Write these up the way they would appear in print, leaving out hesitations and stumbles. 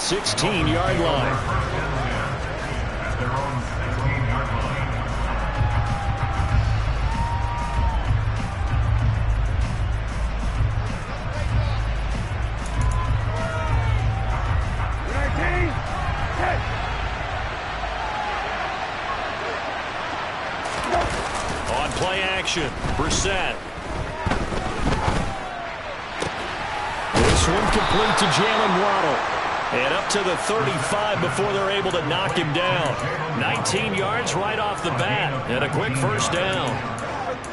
16-yard line. Brissett. This one complete to Jalen Waddle. And up to the 35 before they're able to knock him down. 19 yards right off the bat. And a quick first down.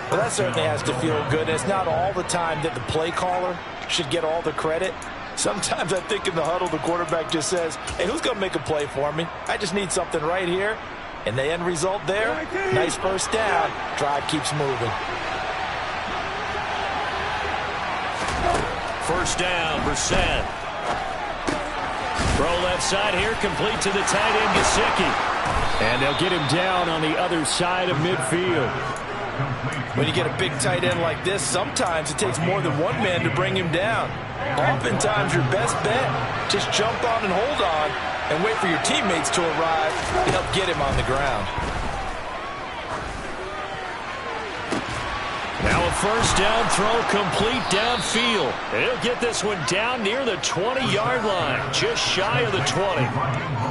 Well, that certainly has to feel good. And it's not all the time that the play caller should get all the credit. Sometimes I think in the huddle, the quarterback just says, hey, who's going to make a play for me? I just need something right here. And the end result there, nice first down. Drive keeps moving. First down, Brissett. Throw left side here, complete to the tight end, Gesicki. And they'll get him down on the other side of midfield. When you get a big tight end like this, sometimes it takes more than one man to bring him down. Oftentimes, your best bet, just jump on and hold on and wait for your teammates to arrive to help get him on the ground. Now a first down throw complete downfield. He'll get this one down near the 20-yard line, just shy of the 20.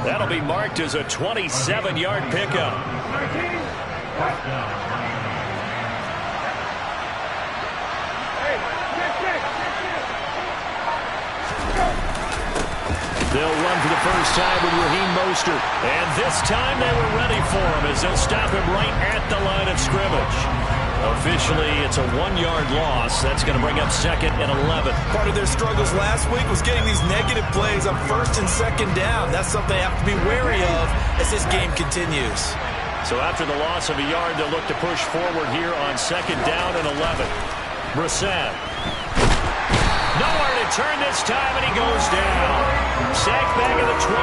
That'll be marked as a 27-yard pickup. They'll run for the first time with Raheem Mostert. And this time they were ready for him as they'll stop him right at the line of scrimmage. Officially, it's a 1-yard loss. That's going to bring up 2nd and 11. Part of their struggles last week was getting these negative plays on 1st and 2nd down. That's something they have to be wary of as this game continues. So after the loss of a yard, they'll look to push forward here on 2nd down and 11. Brissett. Nowhere to turn this time, and he goes down. Sacked back at the 29.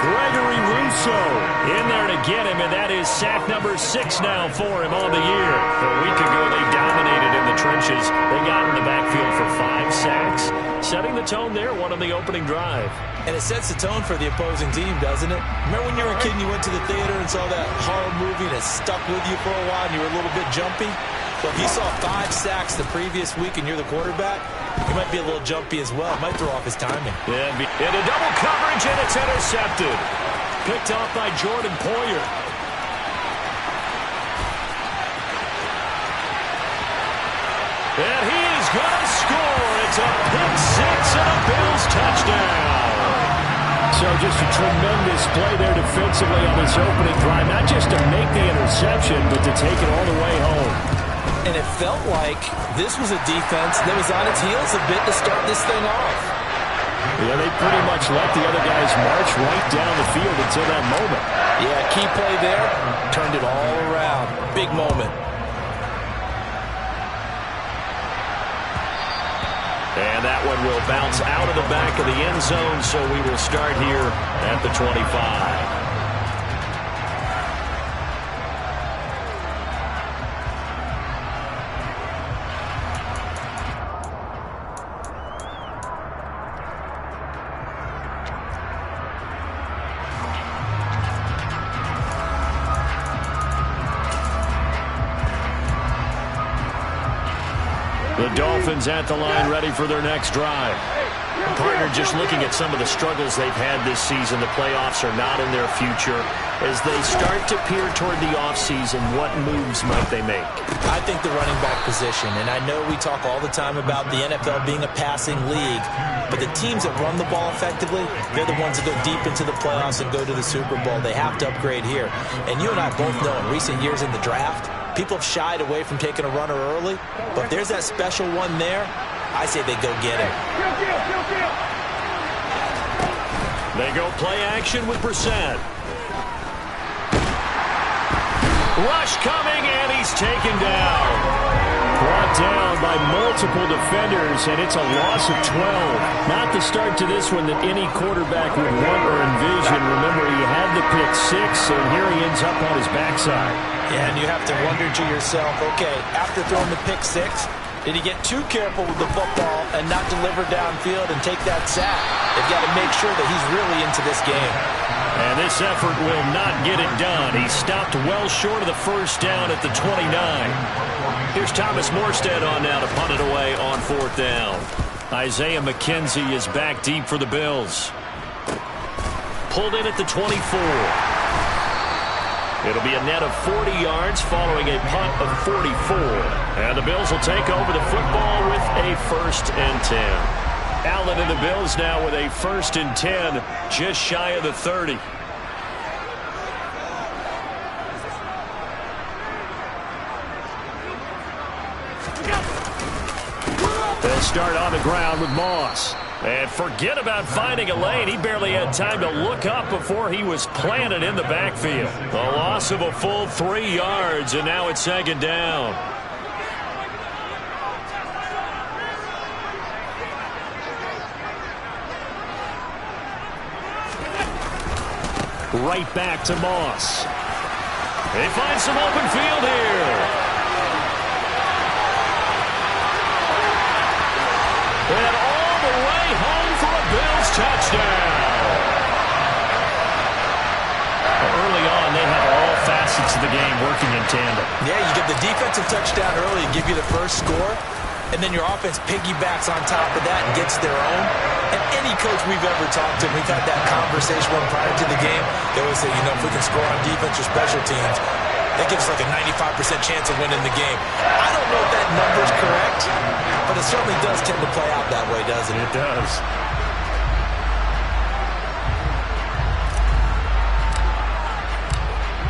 Gregory Rousseau in there to get him, and that is sack number 6 now for him on the year. A week ago, they dominated in the trenches. They got in the backfield for 5 sacks. Setting the tone there, one on the opening drive. And it sets the tone for the opposing team, doesn't it? Remember when you were a kid and you went to the theater and saw that horror movie and it stuck with you for a while and you were a little bit jumpy? Well, if you saw 5 sacks the previous week and you're the quarterback, you might be a little jumpy as well. It might throw off his timing. Yeah, into double coverage, and it's intercepted. Picked off by Jordan Poyer. And he is going to score. It's a pick 6 and a Bills touchdown. So just a tremendous play there defensively on this opening drive. Not just to make the interception, but to take it all the way home. And it felt like this was a defense that was on its heels a bit to start this thing off. Yeah, they pretty much let the other guys march right down the field until that moment. Yeah, key play there, turned it all around. Big moment. And that one will bounce out of the back of the end zone, so we will start here at the 25. The Dolphins at the line, ready for their next drive. Partner, just looking at some of the struggles they've had this season, the playoffs are not in their future. As they start to peer toward the offseason, what moves might they make? I think the running back position, and I know we talk all the time about the NFL being a passing league, but the teams that run the ball effectively, they're the ones that go deep into the playoffs and go to the Super Bowl. They have to upgrade here. And you and I both know in recent years in the draft, people have shied away from taking a runner early, but if there's that special one there, I say they go get him. They go play action with Brissett. Rush coming, and he's taken down. Brought down by multiple defenders, and it's a loss of 12. Not the start to this one that any quarterback would want or envision. Remember, he had the pick 6, and here he ends up on his backside. Yeah, and you have to wonder to yourself, okay, after throwing the pick 6, Did he get too careful with the football and not deliver downfield and take that sack? They've got to make sure that he's really into this game. And this effort will not get it done. He stopped well short of the first down at the 29. Here's Thomas Morstead on now to punt it away on 4th down. Isaiah McKenzie is back deep for the Bills. Pulled in at the 24. It'll be a net of 40 yards following a punt of 44. And the Bills will take over the football with a 1st and 10. Allen and the Bills now with a 1st and 10, just shy of the 30. They'll start on the ground with Moss. And forget about finding a lane. He barely had time to look up before he was planted in the backfield. A loss of a full 3 yards, and now it's 2nd down. Right back to Moss. They find some open field here. And all the way home for a Bills touchdown. Early on, they have all facets of the game working in tandem. Yeah, you get the defensive touchdown early and give you the first score, and then your offense piggybacks on top of that and gets their own. And any coach we've ever talked to, we've had that conversation prior to the game. They always say, you know, if we can score on defense or special teams, that gives us like a 95% chance of winning the game. I don't know if that number's correct, but it certainly does tend to play out that way, doesn't it? It does.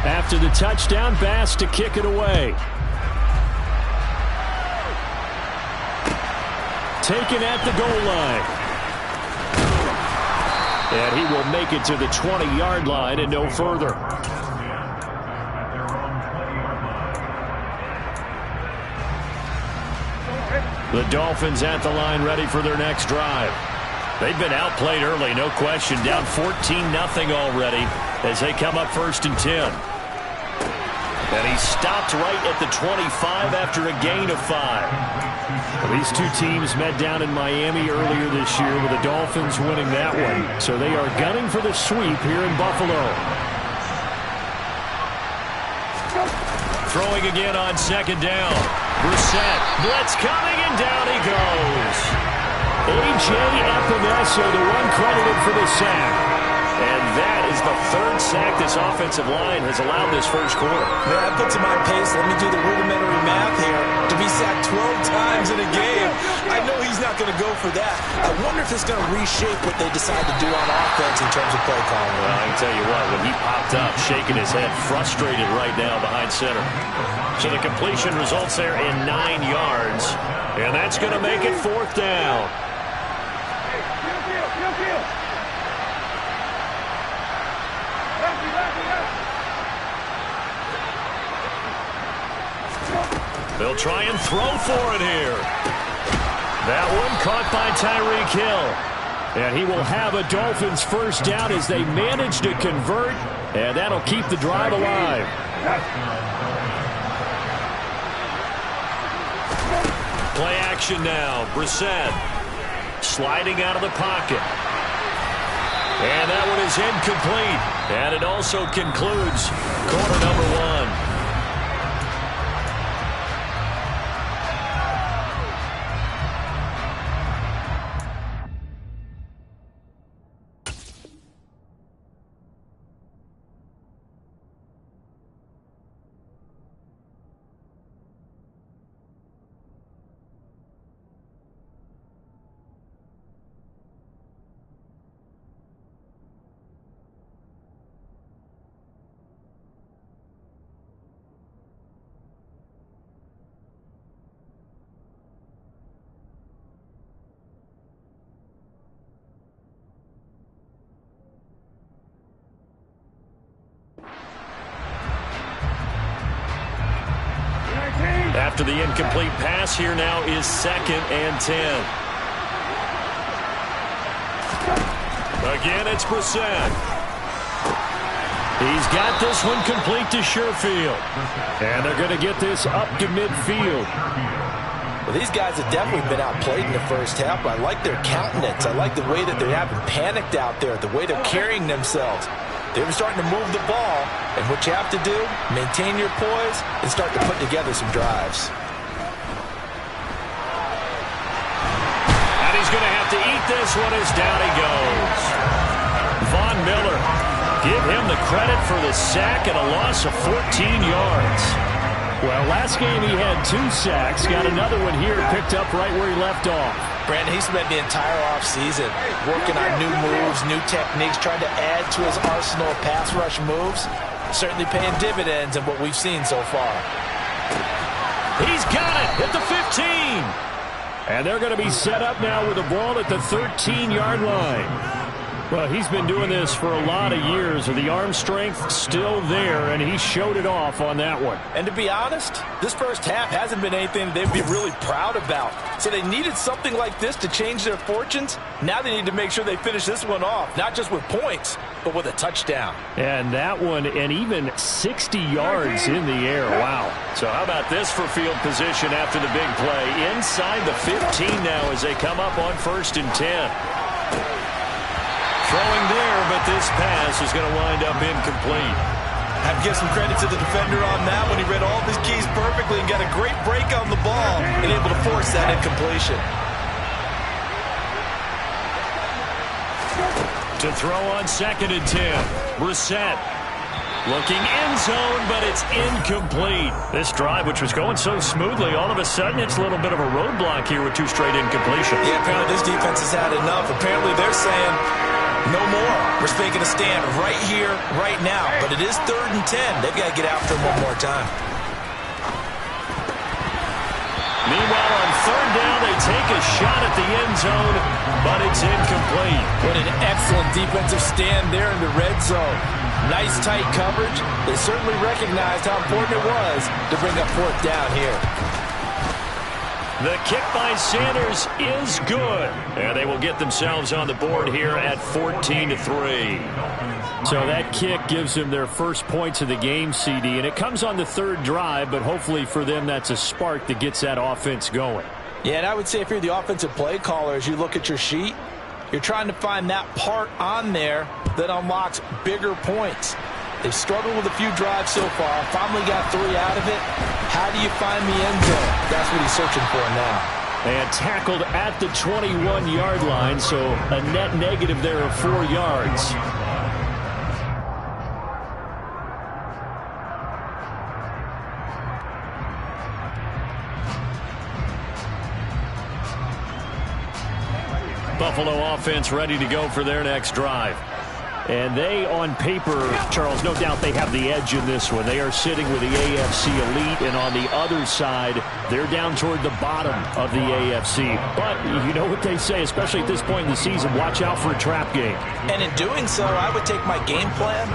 After the touchdown, Bass to kick it away. Taken at the goal line. And he will make it to the 20-yard line and no further. The Dolphins at the line ready for their next drive. They've been outplayed early, no question. Down 14-0 already as they come up 1st and 10. And he stopped right at the 25 after a gain of 5. Well, these two teams met down in Miami earlier this year with the Dolphins winning that one. So they are gunning for the sweep here in Buffalo. Throwing again on 2nd down. Brissett, blitz coming, and down he goes. A.J. Epinesa, the one credited for the sack. And that is the 3rd sack this offensive line has allowed this first quarter. Man, that puts him on pace. Let me do the rudimentary math here. To be sacked 12 times in a game, I know he's not going to go for that. I wonder if it's going to reshape what they decide to do on offense in terms of play calling. Well, I can tell you what, when he popped up, shaking his head, frustrated right now behind center. So the completion results there in 9 yards. And that's going to make it 4th down. They'll try and throw for it here. That one caught by Tyreek Hill. And he will have a Dolphins 1st down as they manage to convert. And that'll keep the drive alive. Play action now. Brissett sliding out of the pocket. And that one is incomplete. And it also concludes quarter number 1. After the incomplete pass, here now is 2nd and 10. Again, it's Brissett. He's got this one complete to Sherfield. And they're going to get this up to midfield. Well, these guys have definitely been outplayed in the first half, but I like their countenance. I like the way that they haven't panicked out there, the way they're carrying themselves. They're starting to move the ball, and what you have to do, maintain your poise and start to put together some drives. And he's going to have to eat this one as down he goes. Von Miller, give him the credit for the sack and a loss of 14 yards. Well, last game he had 2 sacks. Got another one here picked up right where he left off. Brandon, he spent the entire offseason working on new moves, new techniques, trying to add to his arsenal of pass rush moves. Certainly paying dividends in what we've seen so far. He's got it at the 15. And they're going to be set up now with the ball at the 13-yard line. Well, he's been doing this for a lot of years. The arm strength still there, and he showed it off on that one. And to be honest, this first half hasn't been anything they'd be really proud about. So they needed something like this to change their fortunes. Now they need to make sure they finish this one off, not just with points, but with a touchdown. And that one, and even 60 yards in the air. Wow. So how about this for field position after the big play? Inside the 15 now as they come up on 1st and 10. Throwing there, but this pass is going to wind up incomplete. I have to give some credit to the defender on that when he read all of his keys perfectly and got a great break on the ball and able to force that incompletion. To throw on 2nd and 10. Brissett looking end zone, but it's incomplete. This drive, which was going so smoothly, all of a sudden it's a little bit of a roadblock here with 2 straight incompletions. Yeah, apparently this defense has had enough. Apparently they're saying, no more. We're making a stand right here, right now. But it is 3rd and 10. They've got to get after him one more time. Meanwhile, on 3rd down, they take a shot at the end zone, but it's incomplete. What an excellent defensive stand there in the red zone. Nice tight coverage. They certainly recognized how important it was to bring up 4th down here. The kick by Sanders is good. And they will get themselves on the board here at 14-3. So that kick gives them their first points of the game, CD. And it comes on the 3rd drive, but hopefully for them that's a spark that gets that offense going. Yeah, and I would say if you're the offensive play caller, as you look at your sheet, you're trying to find that part on there that unlocks bigger points. They've struggled with a few drives so far. Finally got 3 out of it. How do you find the end zone? That's what he's searching for now. And tackled at the 21-yard line, so a net negative there of 4 yards. Buffalo offense ready to go for their next drive. And they, on paper, Charles, no doubt they have the edge in this one. They are sitting with the AFC elite, and on the other side, they're down toward the bottom of the AFC. But you know what they say, especially at this point in the season, watch out for a trap game. And in doing so, I would take my game plan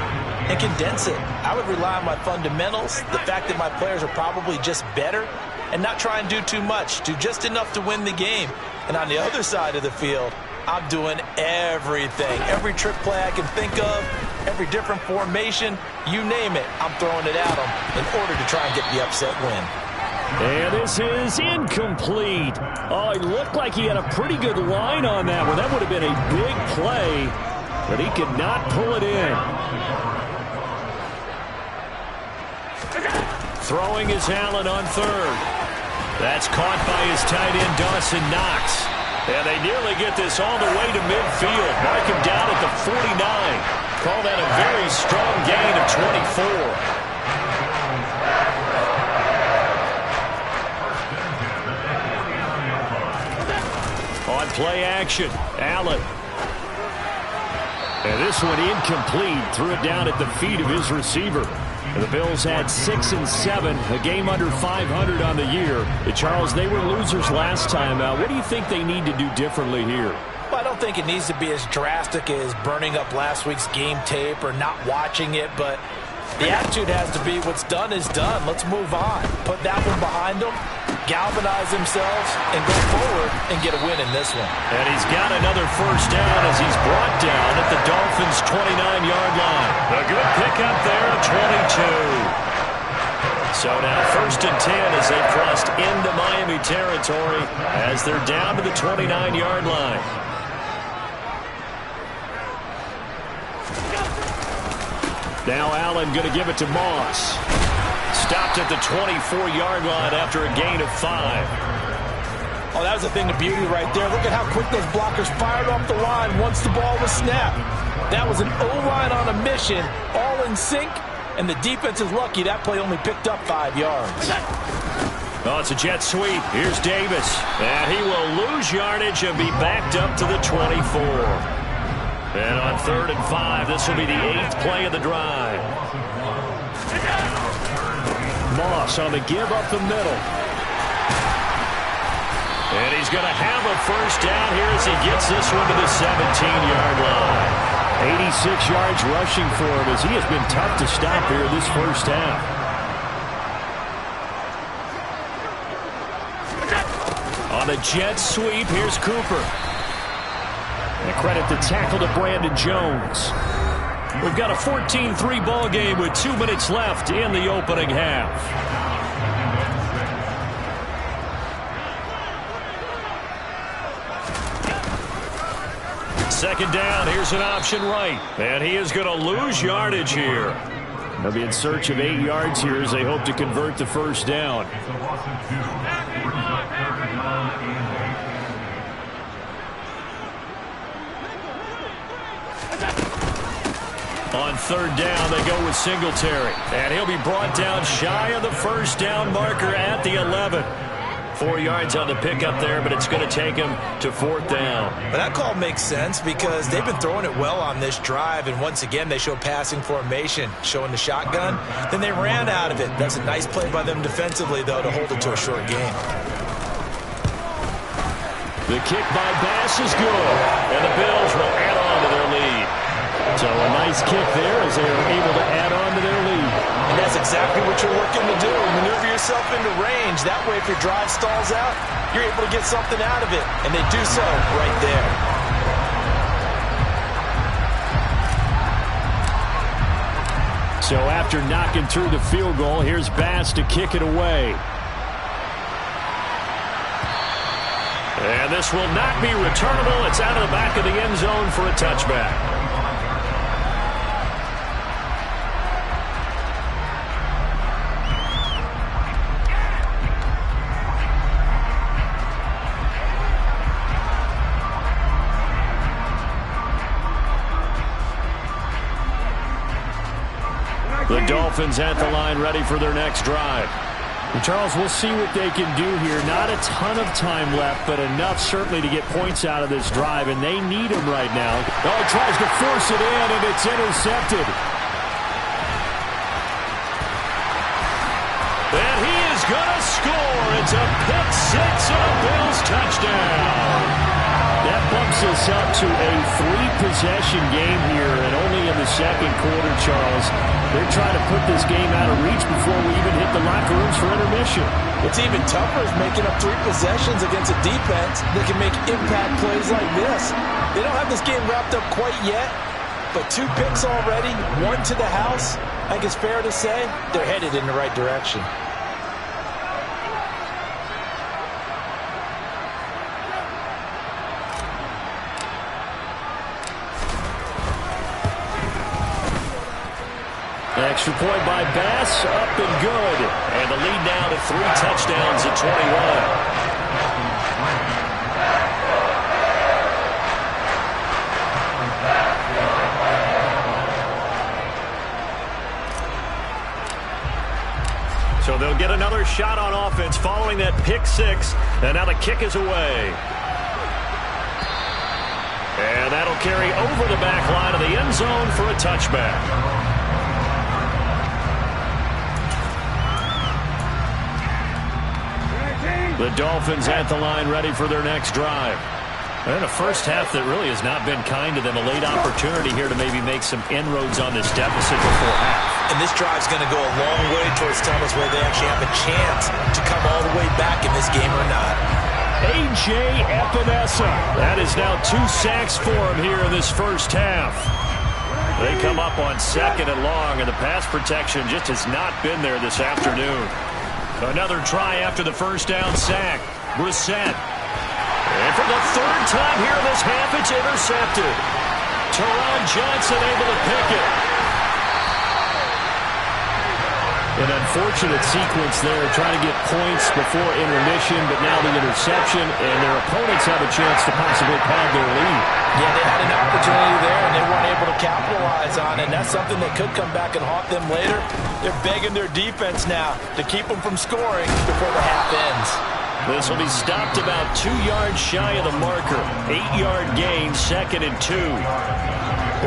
and condense it. I would rely on my fundamentals, the fact that my players are probably just better, and not try and do too much, do just enough to win the game. And on the other side of the field, I'm doing everything. Every trick play I can think of, every different formation, you name it, I'm throwing it at them in order to try and get the upset win. And this is incomplete. Oh, it looked like he had a pretty good line on that one. That would have been a big play, but he could not pull it in. Throwing is Allen on 3rd. That's caught by his tight end, Dawson Knox. And they nearly get this all the way to midfield. Mark him down at the 49. Call that a very strong gain of 24. On play action, Allen. And this one incomplete. Threw it down at the feet of his receiver. And the Bills had 6 and 7, a game under 500 on the year. Charles, they were losers last time. What do you think they need to do differently here? Well, I don't think it needs to be as drastic as burning up last week's game tape or not watching it, but the attitude has to be what's done is done. Let's move on. Put that one behind them, galvanize themselves, and go forward and get a win in this one. And he's got another first down as he's brought down at the Dolphins' 29-yard line. A good pickup there at 22. So now 1st and 10 as they've crossed into Miami territory as they're down to the 29-yard line. Now Allen going to give it to Moss. Stopped at the 24-yard line after a gain of 5. Oh, that was a thing of beauty right there. Look at how quick those blockers fired off the line once the ball was snapped. That was an O-line on a mission, all in sync, and the defense is lucky that play only picked up 5 yards. Oh, it's a jet sweep. Here's Davis. And he will lose yardage and be backed up to the 24. And on 3rd and 5, this will be the 8th play of the drive. Moss on the give up the middle. And he's going to have a first down here as he gets this one to the 17-yard line. 86 yards rushing for him as he has been tough to stop here this first half. On the jet sweep, here's Cooper. And credit the tackle to Brandon Jones. We've got a 14-3 ball game with 2 minutes left in the opening half. Second down, here's an option right. And he is going to lose yardage here. They'll be in search of 8 yards here as they hope to convert the first down. On 3rd down, they go with Singletary. And he'll be brought down shy of the first down marker at the 11. 4 yards on the pickup there, but it's going to take him to 4th down. But that call makes sense because they've been throwing it well on this drive, and once again they show passing formation, showing the shotgun. Then they ran out of it. That's a nice play by them defensively, though, to hold it to a short game. The kick by Bass is good, and the Bills will add on to their lead. So a nice kick there as they are able to add on to their lead. And that's exactly what you're looking to do. Maneuver yourself into range. That way, if your drive stalls out, you're able to get something out of it. And they do so right there. So after knocking through the field goal, here's Bass to kick it away. And this will not be returnable. It's out of the back of the end zone for a touchback. The Dolphins at the line ready for their next drive. And Charles, we'll see what they can do here. Not a ton of time left, but enough certainly to get points out of this drive, and they need them right now. Oh, he tries to force it in, and it's intercepted. And he is going to score. It's a pick six and a Bills touchdown. That bumps us up to a 3-possession game here, and only in the second quarter, Charles. They're trying to put this game out of reach before we even hit the locker rooms for intermission. What's even tougher is making up 3 possessions against a defense that can make impact plays like this. They don't have this game wrapped up quite yet, but 2 picks already, 1 to the house. I think it's fair to say they're headed in the right direction. Extra point by Bass, up and good. And the lead now to 3 touchdowns at 21. So they'll get another shot on offense following that pick six. And now the kick is away. And that'll carry over the back line of the end zone for a touchback. The Dolphins at the line ready for their next drive. And a first half that really has not been kind to them. A late opportunity here to maybe make some inroads on this deficit before half. And this drive's going to go a long way towards telling us whether they actually have a chance to come all the way back in this game or not. A.J. Epinesa. That is now 2 sacks for him here in this first half. They come up on 2nd and long, and the pass protection just has not been there this afternoon. Another try after the first down sack. Brissett. And for the 3rd time here in this half, it's intercepted. Teron Johnson able to pick it. An unfortunate sequence there, trying to get points before intermission, but now the interception, and their opponents have a chance to possibly pad their lead. Yeah, they had an opportunity there, and they weren't able to capitalize on it, and that's something that could come back and haunt them later. They're begging their defense now to keep them from scoring before the half ends. This will be stopped about 2 yards shy of the marker. 8-yard gain, 2nd and 2.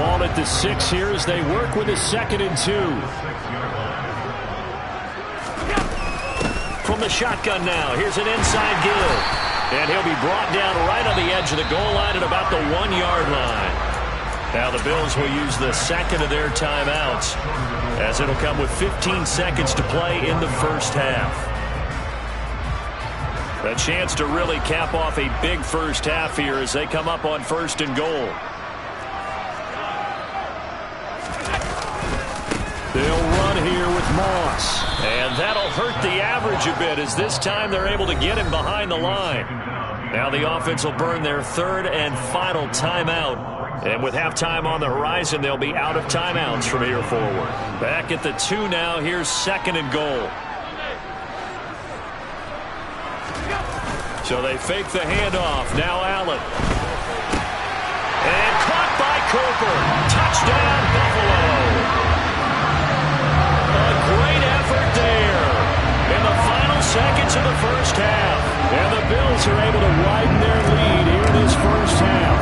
Ball at the 6 here as they work with a 2nd and 2. From the shotgun now, here's an inside give. And he'll be brought down right on the edge of the goal line at about the 1-yard line. Now the Bills will use the 2nd of their timeouts, as it'll come with 15 seconds to play in the first half. A chance to really cap off a big first half here as they come up on 1st and goal. They'll run here with Moss. And that'll hurt the average a bit, as this time they're able to get him behind the line. Now the offense will burn their 3rd and final timeout. And with halftime on the horizon, they'll be out of timeouts from here forward. Back at the 2 now, here's 2nd and goal. So they fake the handoff. Now Allen. And caught by Cooper. Touchdown, Buffalo. A great effort there in the final seconds of the first half. And the Bills are able to widen their lead here in this first half.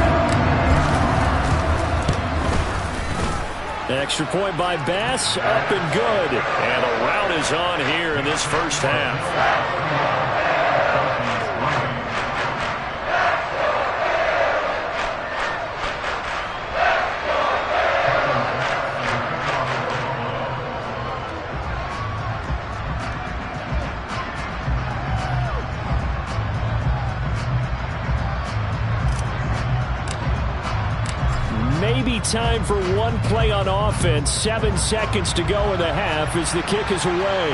Extra point by Bass, up and good. And the rout is on here in this first half. Maybe time for one play on offense. 7 seconds to go in the half as the kick is away.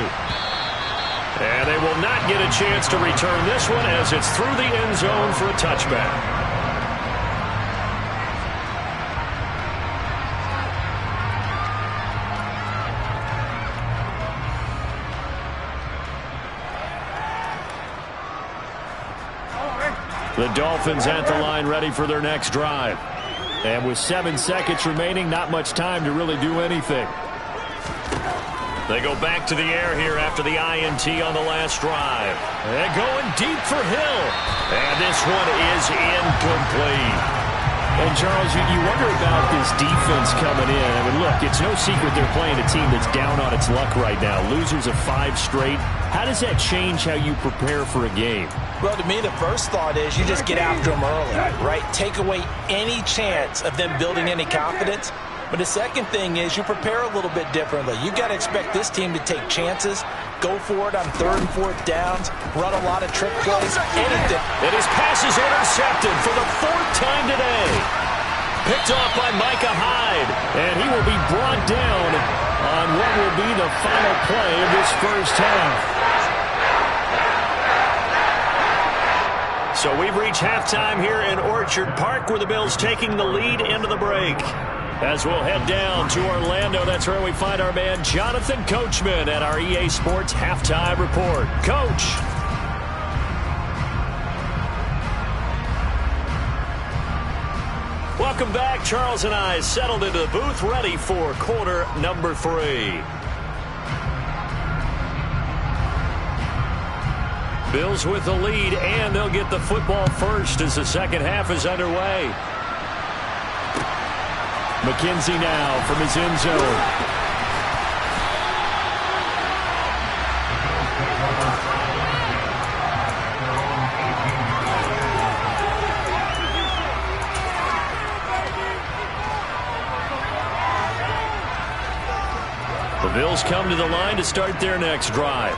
And they will not get a chance to return this one as it's through the end zone for a touchback. The Dolphins at the line ready for their next drive. And with 7 seconds remaining, not much time to really do anything. They go back to the air here after the INT on the last drive. And going deep for Hill. And this one is incomplete. And, Charles, you wonder about this defense coming in. I mean, look, it's no secret they're playing a team that's down on its luck right now. Losers of 5 straight. How does that change how you prepare for a game? Well, to me, the first thought is you just get after them early, right? Take away any chance of them building any confidence. But the second thing is you prepare a little bit differently. You've got to expect this team to take chances, go for it on 3rd and 4th downs, run a lot of trick plays, anything. And his pass is intercepted for the 4th time today. Picked off by Micah Hyde. And he will be brought down on what will be the final play of this first half. So we've reached halftime here in Orchard Park, where the Bills taking the lead into the break. As we'll head down to Orlando, that's where we find our man Jonathan Coachman at our EA Sports Halftime Report. Coach. Welcome back. Charles and I settled into the booth, ready for quarter number 3. Bills with the lead, and they'll get the football first as the second half is underway. McKenzie now from his end zone. The Bills come to the line to start their next drive.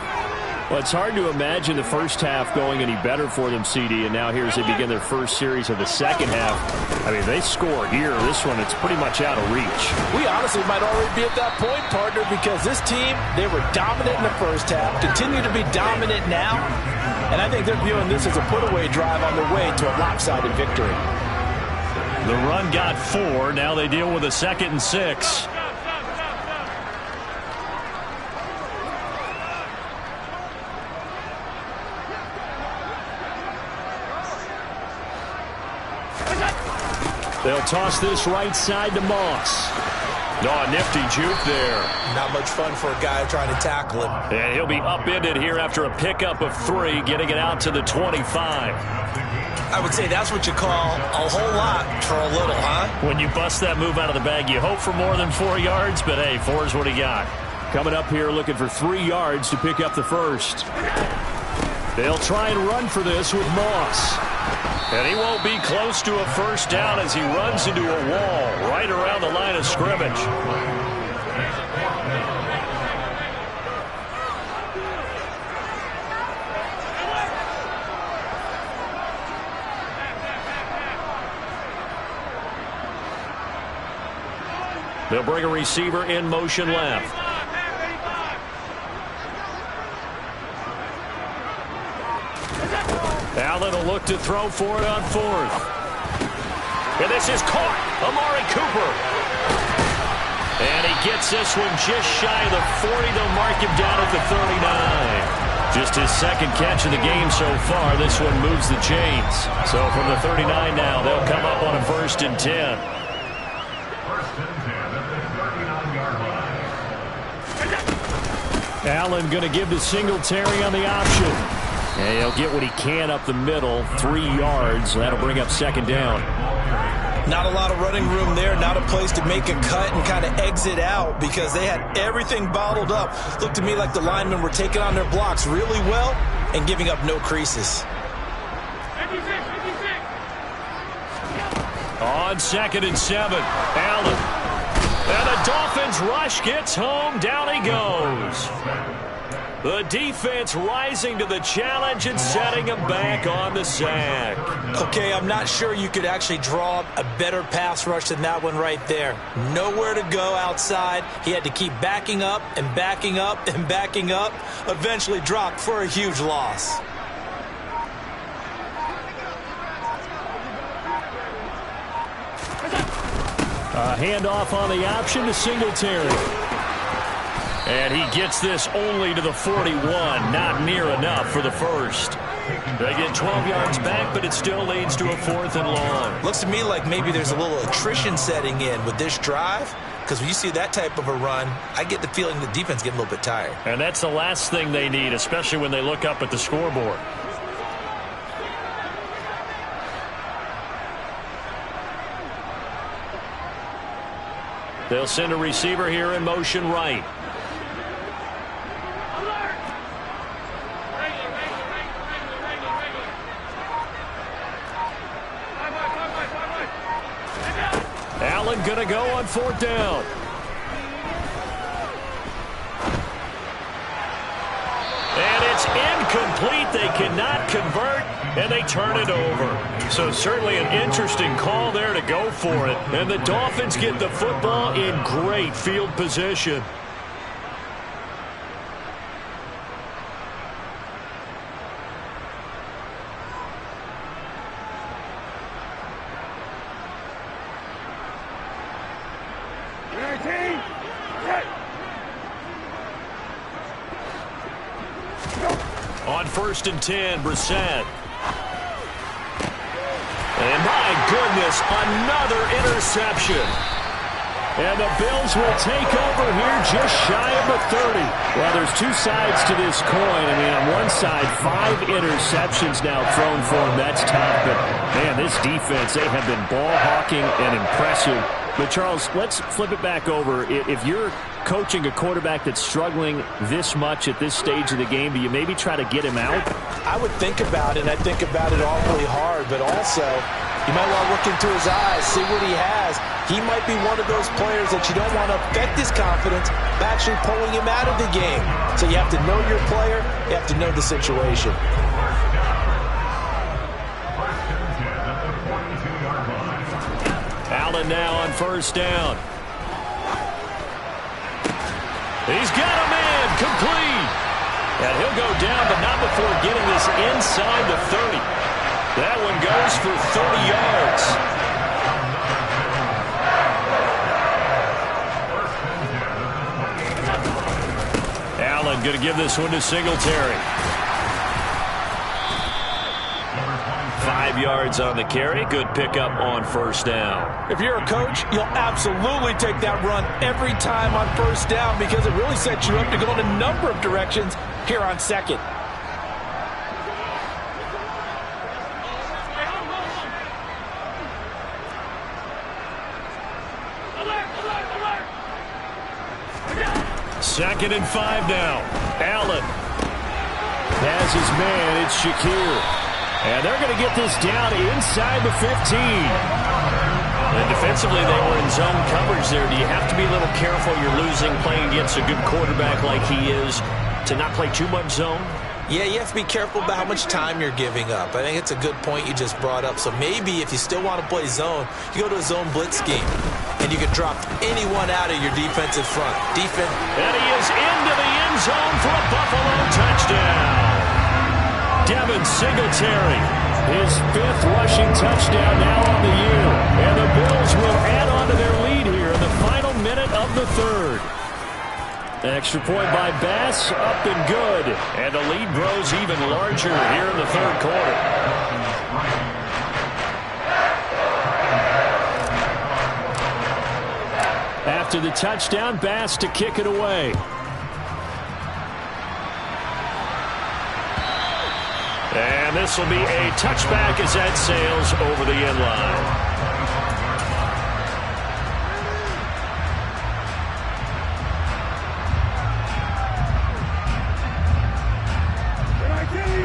Well, it's hard to imagine the first half going any better for them, CD, and now here as they begin their first series of the second half. I mean, they score here. This one, it's pretty much out of reach. We honestly might already be at that point, partner, because this team, they were dominant in the first half, continue to be dominant now, and I think they're viewing this as a put-away drive on their way to a lopsided victory. The run got 4. Now they deal with a 2nd and 6. They'll toss this right side to Moss. Oh, nifty juke there. Not much fun for a guy trying to tackle him. And he'll be upended here after a pickup of 3, getting it out to the 25. I would say that's what you call a whole lot for a little, huh? When you bust that move out of the bag, you hope for more than 4 yards, but hey, 4 is what he got. Coming up here looking for 3 yards to pick up the first. They'll try and run for this with Moss. And he won't be close to a first down as he runs into a wall right around the line of scrimmage. They'll bring a receiver in motion left. Allen will look to throw for it on 4th. And this is caught. Amari Cooper. And he gets this one just shy of the 40. They'll mark him down at the 39. Just his 2nd catch of the game so far. This one moves the chains. So from the 39 now, they'll come up on a 1st and 10. Allen going to give to Singletary on the option. And he'll get what he can up the middle, 3 yards. That'll bring up 2nd down. Not a lot of running room there, not a place to make a cut and kind of exit out because they had everything bottled up. Looked to me like the linemen were taking on their blocks really well and giving up no creases. On 2nd and 7, Allen. And the Dolphins rush gets home. Down he goes. The defense rising to the challenge and setting him back on the sack. Okay, I'm not sure you could actually draw up a better pass rush than that one right there. Nowhere to go outside. He had to keep backing up and backing up and backing up. Eventually dropped for a huge loss. A handoff on the option to Singletary. And he gets this only to the 41. Not near enough for the first. They get 12 yards back, but it still leads to a 4th and long. Looks to me like maybe there's a little attrition setting in with this drive. Because when you see that type of a run, I get the feeling the defense getting a little bit tired. And that's the last thing they need, especially when they look up at the scoreboard. They'll send a receiver here in motion right. Allen gonna go on 4th down. And it's incomplete. They cannot convert, and they turn it over. So certainly an interesting call there to go for it. And the Dolphins get the football in great field position. On 1st and 10, Brissett. And my goodness, another interception. And the Bills will take over here just shy of the 30. Well, there's 2 sides to this coin. I mean, on one side, 5 interceptions now thrown for him. That's tough. But, man, this defense, they have been ball hawking and impressive. But, Charles, let's flip it back over. If you're coaching a quarterback that's struggling this much at this stage of the game, do you maybe try to get him out? I would think about it, and I think about it awfully hard, but also You might want to look into his eyes, see what he has. He might be one of those players that you don't want to affect his confidence by actually pulling him out of the game. So you have to know your player. You have to know the situation. Allen now on first down. He's got a man complete. And he'll go down, but not before getting this inside the 30. That one goes for 30 yards. Allen going to give this one to Singletary. 5 yards on the carry. Good pickup on first down. If you're a coach, you'll absolutely take that run every time on first down because it really sets you up to go in a number of directions here on second. Second and 5 now. Allen has his man. It's Shakir. And they're going to get this down inside the 15. And defensively, they were in zone coverage there. Do you have to be a little careful? You're losing playing against a good quarterback like he is to not play too much zone? Yeah, you have to be careful about how much time you're giving up. I think it's a good point you just brought up. So maybe if you still want to play zone, you go to a zone blitz scheme. And you can drop anyone out of your defensive front. And he is into the end zone for a Buffalo touchdown. Devin Singletary, his 5th rushing touchdown now on the year. And the Bills will add on to their lead here in the final minute of the 3rd. Extra point by Bass, up and good. And the lead grows even larger here in the 3rd quarter. After the touchdown, Bass to kick it away. And this will be a touchback as that sails over the end line.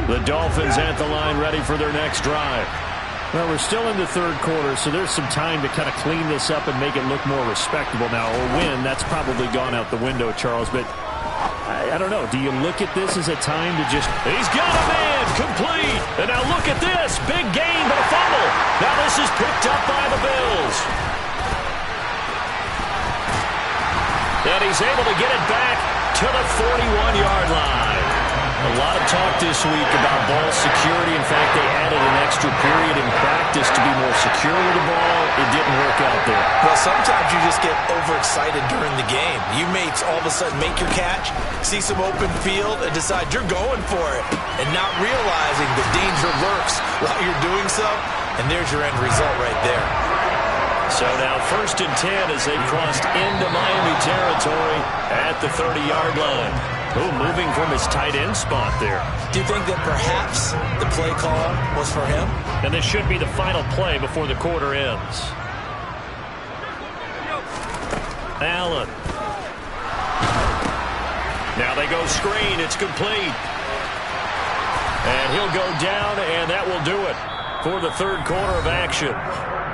The Dolphins at the line ready for their next drive. Well, we're still in the 3rd quarter, so there's some time to kind of clean this up and make it look more respectable now. Or win, that's probably gone out the window, Charles. But I don't know. Do you look at this as a time to just... He's got a man complete. And now look at this. Big gain, but a fumble. Now this is picked up by the Bills. And he's able to get it back to the 41-yard line. A lot of talk this week about ball security. In fact, they added an extra period in practice to be more secure with the ball. It didn't work out there. Well, sometimes you just get overexcited during the game. You may all of a sudden make your catch, see some open field, and decide you're going for it, and not realizing the danger lurks while you're doing so, and there's your end result right there. So now 1st and 10 as they've crossed into Miami territory at the 30-yard line. Oh, moving from his tight end spot there. Do you think that perhaps the play call was for him? And this should be the final play before the quarter ends. Allen. Now they go screen. It's complete. And he'll go down, and that will do it for the 3rd quarter of action.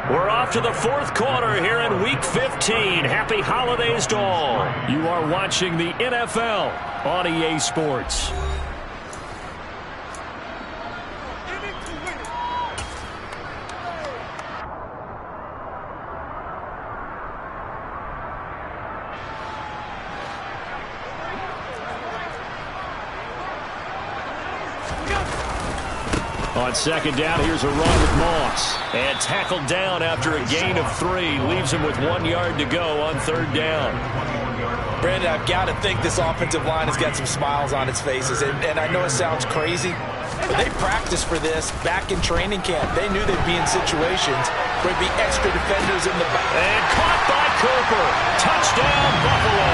We're off to the 4th quarter here in Week 15. Happy holidays to all. You are watching the NFL on EA Sports. On 2nd down, here's a run with Moss. And tackled down after a gain of 3. Leaves him with 1 yard to go on 3rd down. Brandon, I've got to think this offensive line has got some smiles on its faces. And I know it sounds crazy, but they practiced for this back in training camp. They knew they'd be in situations where there'd be extra defenders in the back. And caught by Cooper. Touchdown, Buffalo.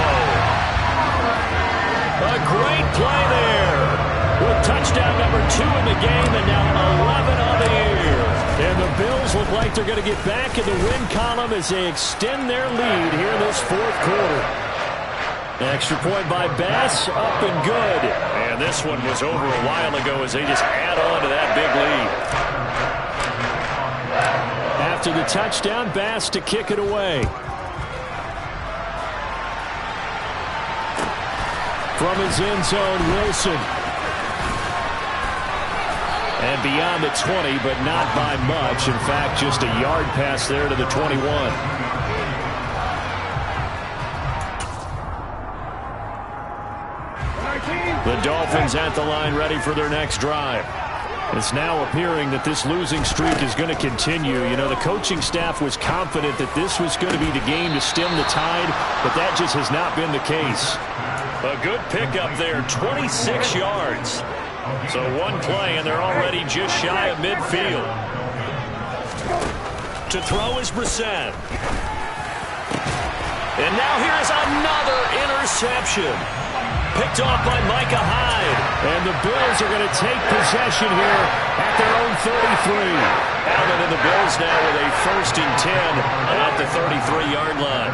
A great play there. With touchdown number 2 in the game and now 11 on the year. And the Bills look like they're going to get back in the win column as they extend their lead here in this 4th quarter. Extra point by Bass, up and good. And this one was over a while ago as they just add on to that big lead. After the touchdown, Bass to kick it away. From his end zone, Wilson. And beyond the 20, but not by much. In fact, just a yard pass there to the 21. The Dolphins at the line, ready for their next drive. It's now appearing that this losing streak is going to continue. You know, the coaching staff was confident that this was going to be the game to stem the tide, but that just has not been the case. A good pickup there, 26 yards. So one play, and they're already just shy of midfield. To throw is Brissett. And now here's another interception. Picked off by Micah Hyde. And the Bills are going to take possession here at their own 33. Allen and the Bills now with a 1st and 10 at the 33-yard line.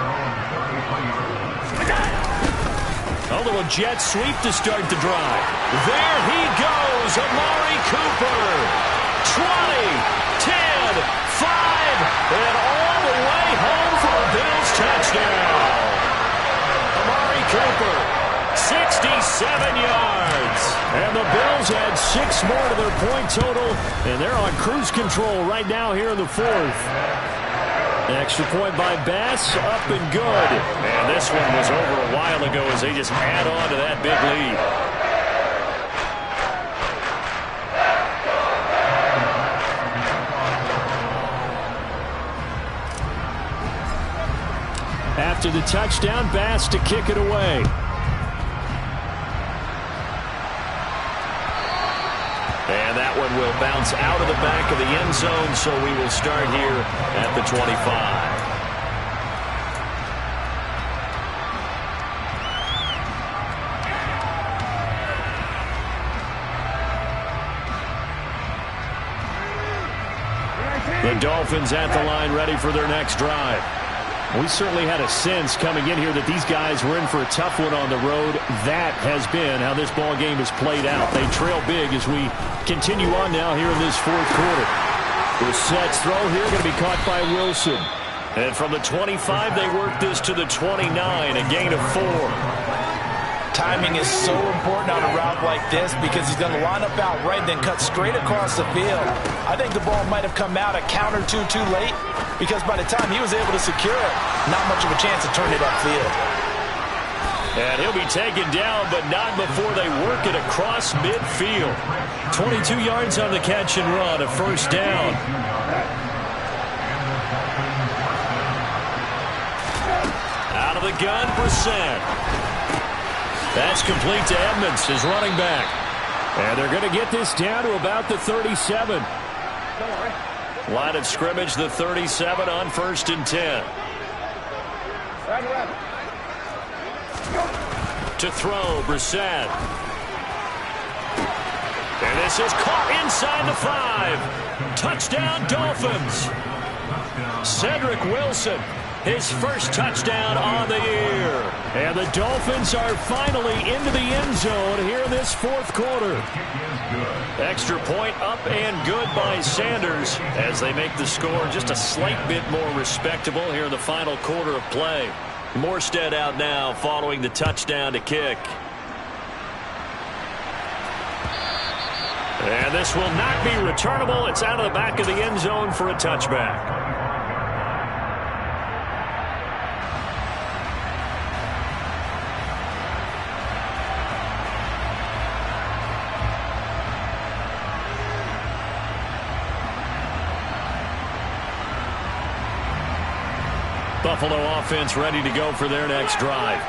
A little jet sweep to start the drive. There he goes, Amari Cooper. 20, 10, 5, and all the way home for a Bills touchdown. Amari Cooper, 67 yards. And the Bills add 6 more to their point total, and they're on cruise control right now here in the 4th. Extra point by Bass, up and good. And this one was over a while ago as they just add on to that big lead. After the touchdown, Bass to kick it away. And that one will bounce out of the back of the end zone, so we will start here at the 25. The Dolphins at the line, ready for their next drive. We certainly had a sense coming in here that these guys were in for a tough one on the road. That has been how this ball game has played out. They trail big as we continue on now here in this 4th quarter. Brissett's throw here going to be caught by Wilson. And from the 25, they work this to the 29, a gain of 4. Timing is so important on a route like this because he's going to line up out right and then cut straight across the field. I think the ball might have come out a count or two too late because by the time he was able to secure it, not much of a chance to turn it upfield. And he'll be taken down, but not before they work it across midfield. 22 yards on the catch and run, a 1st down. Out of the gun, Brissett. That's complete to Edmonds, his running back. And they're going to get this down to about the 37. Line of scrimmage, the 37 on 1st and 10. To throw, Brissett. And this is caught inside the 5. Touchdown, Dolphins. Cedric Wilson, his 1st touchdown on the year. And the Dolphins are finally into the end zone here in this 4th quarter. Extra point up and good by Sanders as they make the score just a slight bit more respectable here in the final quarter of play. Morstead out now following the touchdown to kick. And this will not be returnable. It's out of the back of the end zone for a touchback. Buffalo offense ready to go for their next drive.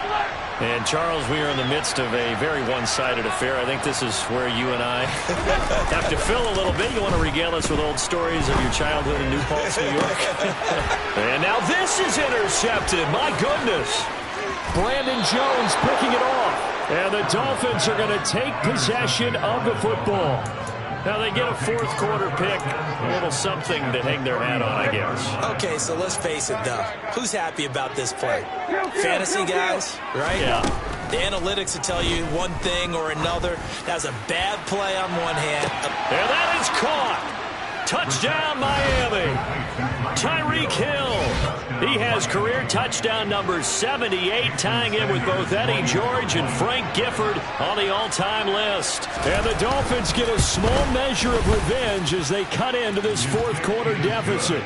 And, Charles, we are in the midst of a very one-sided affair. I think this is where you and I have to fill a little bit. You want to regale us with old stories of your childhood in New Paltz, New York? And now this is intercepted. My goodness. Brandon Jones picking it off. And the Dolphins are going to take possession of the football. Now they get a 4th quarter pick. A little something to hang their hat on, I guess. Okay, so let's face it, though. Who's happy about this play? Fantasy guys, right? Yeah. The analytics will tell you one thing or another. That's a bad play on one hand. And that is caught. Touchdown, Miami. Tyreek Hill. He has career touchdown number 78, tying in with both Eddie George and Frank Gifford on the all-time list. And the Dolphins get a small measure of revenge as they cut into this fourth quarter deficit.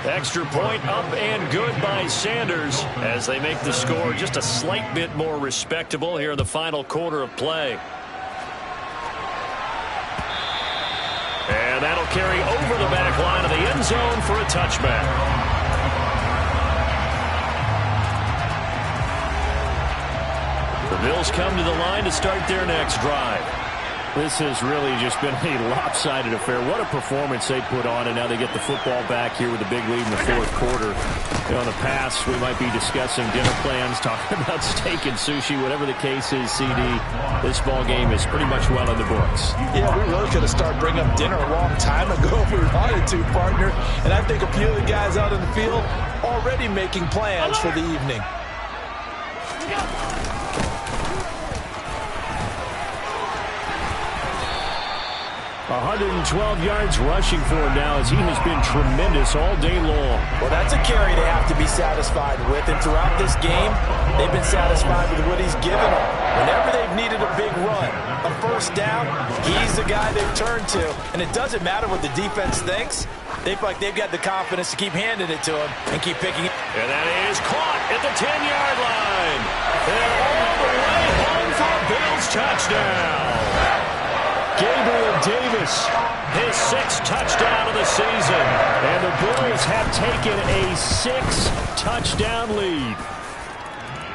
Extra point up and good by Sanders as they make the score just a slight bit more respectable here in the final quarter of play. And that'll carry over the back line of the end zone for a touchback. The Bills come to the line to start their next drive. This has really just been a lopsided affair. What a performance they put on, and now they get the football back here with a big lead in the fourth quarter. You know, in the past, we might be discussing dinner plans, talking about steak and sushi, whatever the case is, CD. This ball game is pretty much well in the books. Yeah, we really could have started bringing up dinner a long time ago if we wanted to, partner. And I think a few of the guys out in the field already making plans for the evening. 112 yards rushing for him now as he has been tremendous all day long. Well, that's a carry they have to be satisfied with. And throughout this game, they've been satisfied with what he's given them. Whenever they've needed a big run, a first down, he's the guy they've turned to. And it doesn't matter what the defense thinks. They feel like they've got the confidence to keep handing it to him and keep picking it. And that is caught at the 10-yard line. And all the way home for a Bills touchdown. Gabriel Davis, his 6th touchdown of the season. And the Bills have taken a 6-touchdown lead.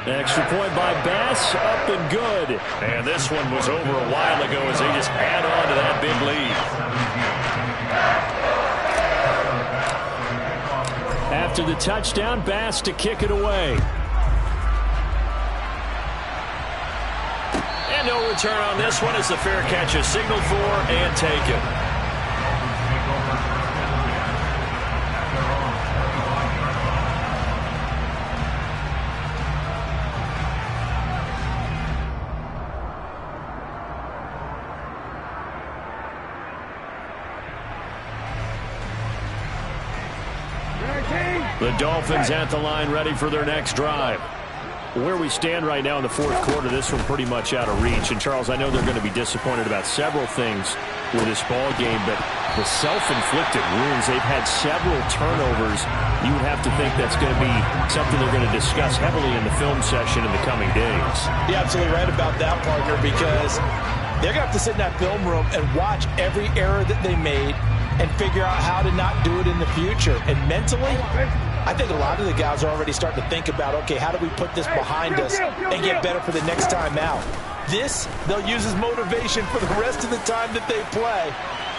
Extra point by Bass, up and good. And this one was over a while ago as they just add on to that big lead. After the touchdown, Bass to kick it away. And no return on this one as the fair catch is signaled for and taken. The Dolphins at the line ready for their next drive. Where we stand right now in the fourth quarter, this one pretty much out of reach. And, Charles, I know they're going to be disappointed about several things with this ball game, but the self-inflicted wounds, they've had several turnovers. You would have to think that's going to be something they're going to discuss heavily in the film session in the coming days. You're absolutely right about that, partner, because they're going to have to sit in that film room and watch every error that they made and figure out how to not do it in the future. And mentally, I think a lot of the guys are already starting to think about, okay, how do we put this behind us and get better for the next time out? This, they'll use as motivation for the rest of the time that they play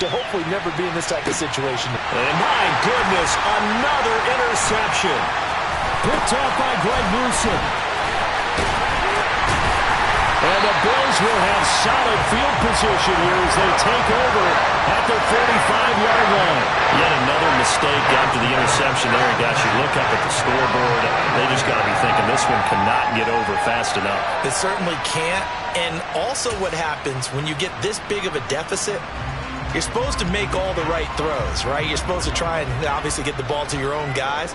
to hopefully never be in this type of situation. And my goodness, another interception. Picked off by Greg Newsome. And the Bills will have solid field position here as they take over at the 45-yard line. Yet another mistake after the interception there. And gosh, you look up at the scoreboard, they just got to be thinking this one cannot get over fast enough. It certainly can't. And also what happens when you get this big of a deficit, you're supposed to make all the right throws, right? You're supposed to try and obviously get the ball to your own guys.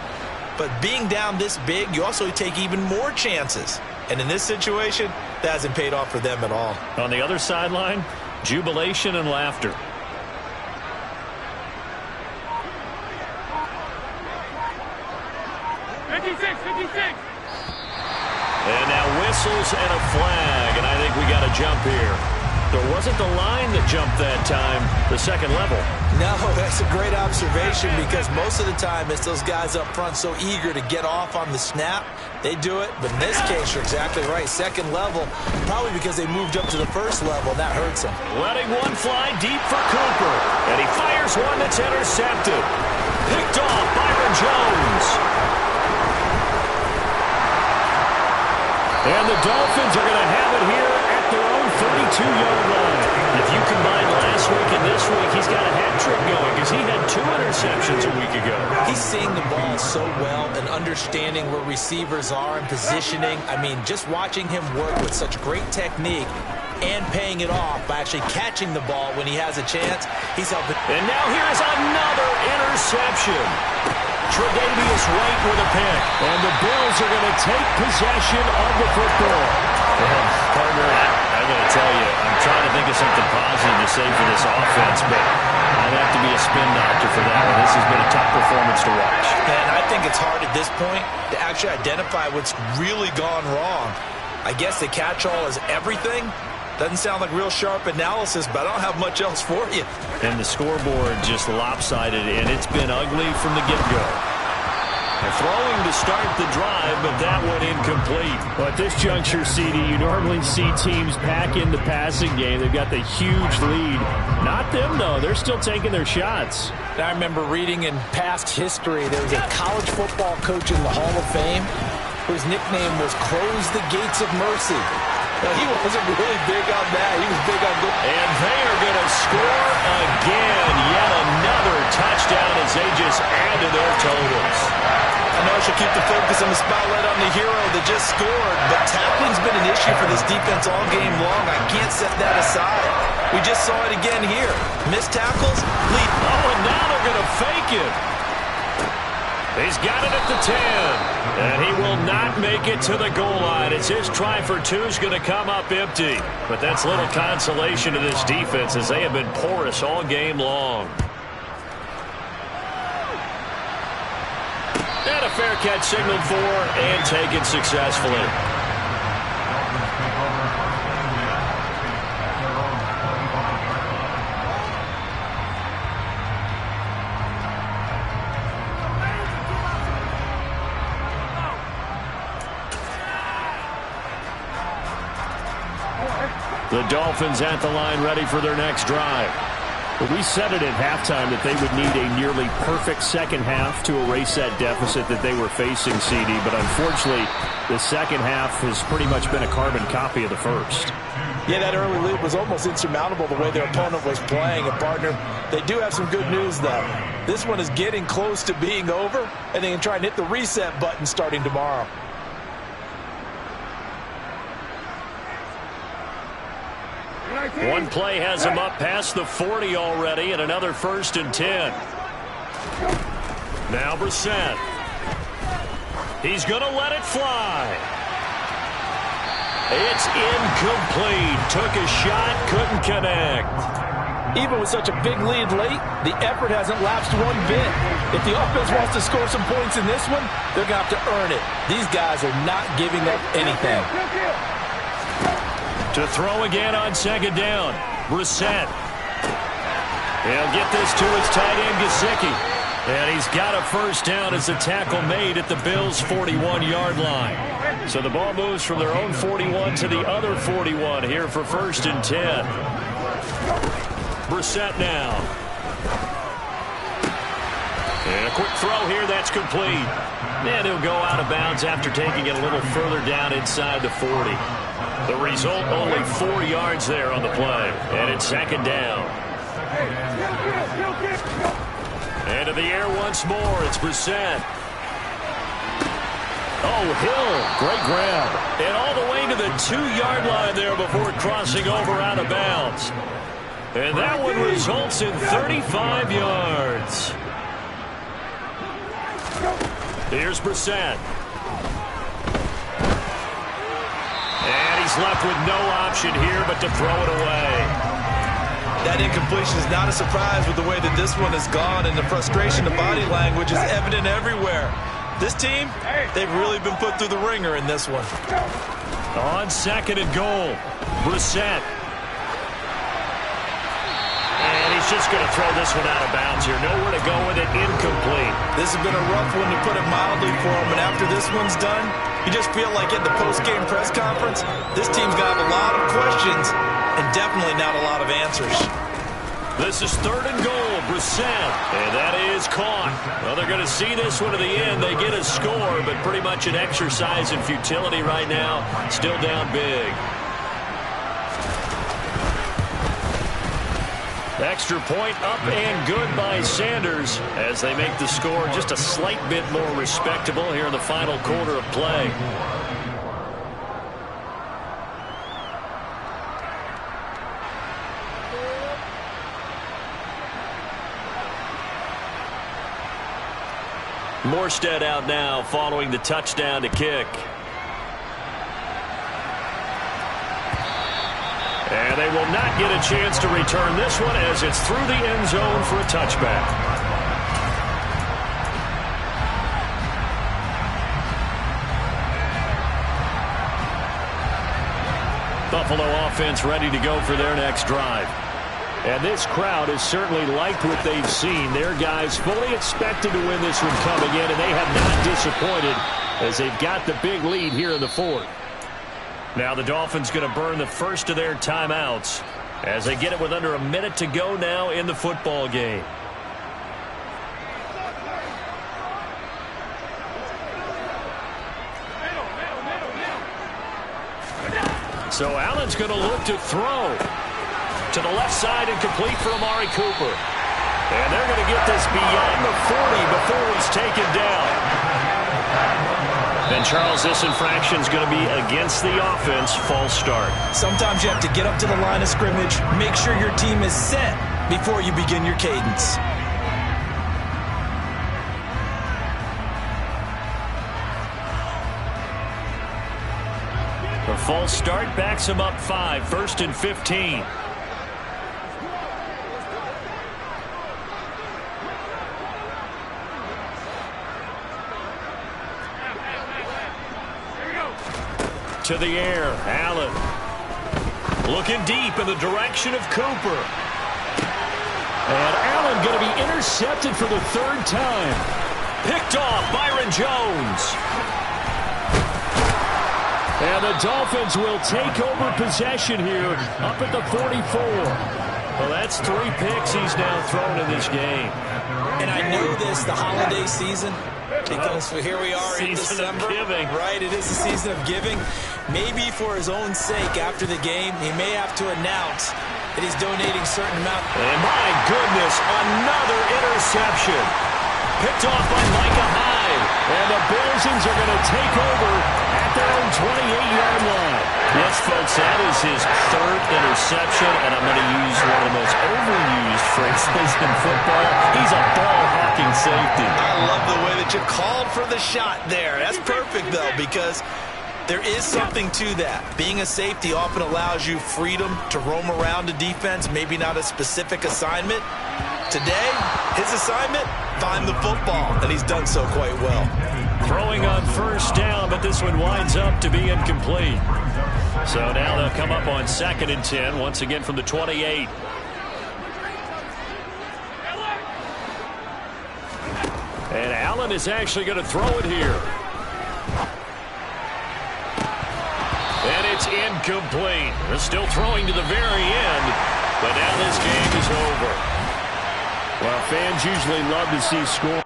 But being down this big, you also take even more chances. And in this situation, that hasn't paid off for them at all. On the other sideline, jubilation and laughter. And now whistles and a flag, and I think we got a jump here. There wasn't the line that jumped that time, the second level. No, that's a great observation because most of the time it's those guys up front so eager to get off on the snap. They do it, but in this case, you're exactly right. Second level, probably because they moved up to the first level, and that hurts them. Letting one fly deep for Cooper, and he fires one that's intercepted. Picked off Byron Jones. And the Dolphins are going to have it here at their own 32-yard line. If you combine last week and this week, he's got a hat trick going because he had 2 interceptions a week ago. He's seeing the ball so well and understanding where receivers are and positioning. I mean, just watching him work with such great technique, and paying it off by actually catching the ball when he has a chance. He's helping. And now here's another interception. Tre'Davious White with a pick. And the Bills are going to take possession of the football. Well, partner, I got to tell you, I'm trying to think of something positive to say for this offense, but I'd have to be a spin doctor for that one. This has been a tough performance to watch. And I think it's hard at this point to actually identify what's really gone wrong. I guess the catch-all is everything. Doesn't sound like real sharp analysis, but I don't have much else for you. And the scoreboard just lopsided, and it's been ugly from the get-go. Throwing to start the drive, but that one incomplete. But at this juncture, CD, you normally see teams pack in the passing game. They've got the huge lead. Not them, though. They're still taking their shots. I remember reading in past history, there was a college football coach in the Hall of Fame whose nickname was Close the Gates of Mercy. Now, he wasn't really big on that. He was big on good. And they are going to score again. Yet another touchdown as they just add to their totals. I know I should keep the focus and the spotlight on the hero that just scored, but tackling's been an issue for this defense all game long. I can't set that aside. We just saw it again here. Missed tackles, lead. Oh, and now they're going to fake it. He's got it at the 10. And he will not make it to the goal line. It's his try for two is going to come up empty. But that's little consolation to this defense as they have been porous all game long. And a fair catch signaled for and taken successfully. The Dolphins at the line ready for their next drive. But we said it at halftime that they would need a nearly perfect second half to erase that deficit that they were facing, CD. But unfortunately, the second half has pretty much been a carbon copy of the first. Yeah, that early lead was almost insurmountable the way their opponent was playing. And, partner, they do have some good news, though. This one is getting close to being over, and they can try and hit the reset button starting tomorrow. One play has him up past the 40 already, and another 1st and 10. Now Brissett. He's going to let it fly. It's incomplete. Took a shot, couldn't connect. Even with such a big lead late, the effort hasn't lapsed one bit. If the offense wants to score some points in this one, they're going to have to earn it. These guys are not giving up anything. To throw again on second down. Brissett. He'll get this to his tight end, Gesicki. And he's got a first down as the tackle made at the Bills' 41-yard line. So the ball moves from their own 41 to the other 41 here for 1st and 10. Brissett now. And a quick throw here, that's complete. And he'll go out of bounds after taking it a little further down inside the 40. The result, only 4 yards there on the play. And it's second down. And to the air once more, it's Brissett. Oh, Hill, great grab. And all the way to the 2-yard line there before crossing over out of bounds. And that one results in 35 yards. Here's Brissett. And he's left with no option here but to throw it away. That incompletion is not a surprise with the way that this one has gone, and the frustration, the body language is evident everywhere. This team, they've really been put through the ringer in this one. On second and goal, Brissett. And he's just going to throw this one out of bounds here. Nowhere to go with it, incomplete. This has been a rough one, to put it mildly, for him, and after this one's done, you just feel like at the post-game press conference, this team's going to have a lot of questions and definitely not a lot of answers. This is 3rd and goal, Brissett. And that is caught. Well, they're going to see this one to the end. They get a score, but pretty much an exercise in futility right now. Still down big. Extra point up and good by Sanders as they make the score just a slight bit more respectable here in the final quarter of play. Morstead out now following the touchdown to kick. And they will not get a chance to return this one as it's through the end zone for a touchback. Buffalo offense ready to go for their next drive. And this crowd has certainly liked what they've seen. Their guys fully expected to win this one coming in, and they have not disappointed as they've got the big lead here in the fourth. Now the Dolphins going to burn the first of their timeouts as they get it with under a minute to go now in the football game. So Allen's going to look to throw. To the left side and complete for Amari Cooper. And they're going to get this beyond the 40 before he's taken down. And Charles, this infraction is going to be against the offense. False start. Sometimes you have to get up to the line of scrimmage, make sure your team is set before you begin your cadence. The false start backs him up 5, 1st and 15. To the air, Allen. Looking deep in the direction of Cooper. And Allen going to be intercepted for the 3rd time. Picked off Byron Jones. And the Dolphins will take over possession here up at the 44. Well, that's 3 picks he's now thrown in this game. And I know this, the holiday season, because here we are in December. Giving. Right, it is the season of giving. Maybe for his own sake after the game, he may have to announce that he's donating a certain amount. And my goodness, another interception. Picked off by Micah Hyde. And the Bills are going to take over at their own 28-yard line. Yes, folks, that is his 3rd interception, and I'm going to use one of the most overused phrases in football. He's a ball-hawking safety. I love the way that you called for the shot there. That's perfect, though, because there is something to that. Being a safety often allows you freedom to roam around a defense, maybe not a specific assignment. Today, his assignment, find the football, and he's done so quite well. Throwing on 1st down, but this one winds up to be incomplete. So now they'll come up on 2nd and 10, once again from the 28. And Allen is actually going to throw it here. And it's incomplete. They're still throwing to the very end, but now this game is over. Well, fans usually love to see score.